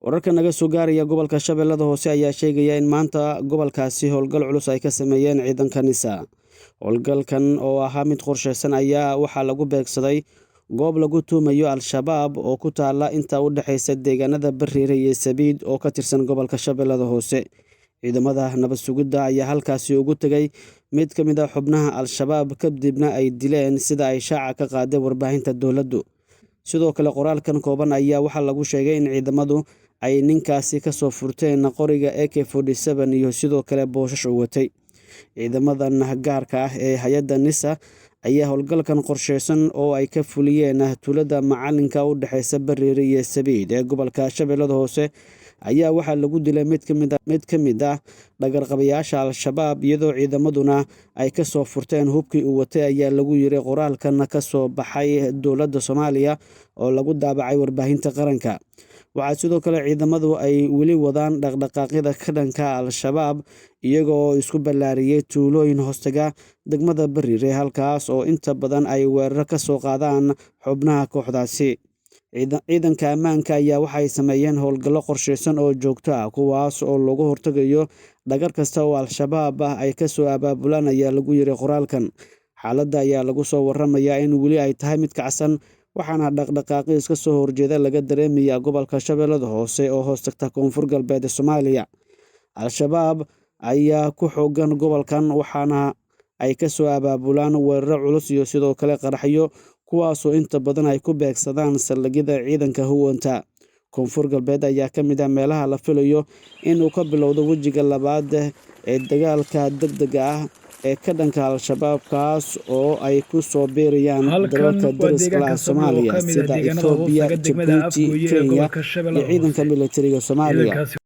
Wararka naga soo gaaraya gobolka Shabeellada Hoose ayaa sheegaya in maanta gobolkaasi howlgal culus ay ka sameeyeen ciidanka NISA. Howlgalkan oo ahaa mid qorsheysan ayaa waxaa lagu beegsaday goob lagu tuumayo Al-Shabaab oo ku taala inta u dhaxaysa deegaanada Bariire iyo Sabiid oo ka tirsan gobolka Shabeellada Hoose. Ciidamada nabad sugidda ayaa halkaasi ugu tagay mid ka mid ah xubnaha Al-Shabaab kadibna ay dileen sida ay shaaca ka qaaday warbaahinta dowladdu. Sidoo kale qoraalkan kooban ayaa waxaa lagu sheegay in ciidamadu ay ninkaasi ka soo furteen qoriga AK-47 iyo sidoo kale booshash u watay. Ciidamadan gaarka ah ee hay'adda NISA ayaa howlgalkan qorsheysan oo ay ka fuliyeen tuulada macalinka u dhaxaysa Bariire iyo Sabiid ee gobolka Shabeellada Hoose ayaa waxaa lagu dilay mid ka mid ah dhagarqabayaasha Al-Shabaab iyadoo ciidamaduna ay ka soo furteen hubkii uu watay ayaa lagu yiri qoraalkan ka soo baxay dowladda Soomaaliya oo lagu daabacay warbaahinta qaranka. Waxaa sidoo kale ciidamadu ay weli wadaan dhaqdhaqaaqyada ka dhanka Al-Shabaab iyagoo isku ballaariyay tuulooyin hoostaga degmada Bariire halkaas oo inta badan ay weerar ka soo qaadaan xubnaha kooxdaasi. Ciidanka ammaanka ayaa waxay sameeyeen howlgallo qorsheysan oo joogto ah kuwaas oo lagu hortagayo dhagar kasta oo Al-Shabaab ay ka soo abaabulaan ayaa lagu yiri qoraalkan. Xaaladda ayaa lagu soo waramayaa in weli ay tahay mid kacsan waxaana dhaqdhaqaaqyo iska soo horjeeda laga dareemayaa gobolka Shabeellada Hoose oo hoos tagta Koonfur Galbeed Soomaaliya. Al-Shabaab ayaa ku xoogan gobolkan waxaana ay ka soo abaabulaan weeraro culus iyo sidoo kale qaraxyo kuwaasoo inta badan ay ku beegsadaan saldhigyada ciidanka huwanta. Koonfur Galbeed ayaa ka mid ah meelaha la filayo inuu ka bilowdo wejiga labaad ee dagaalka degdega ah ee ka dhanka Al-Shabaab kaas oo ay ku soo beerayaan dalalka dariska la Soomaaliya sida Itoobiya, Djibouti, Kenya iyo ciidanka militariga Soomaaliya.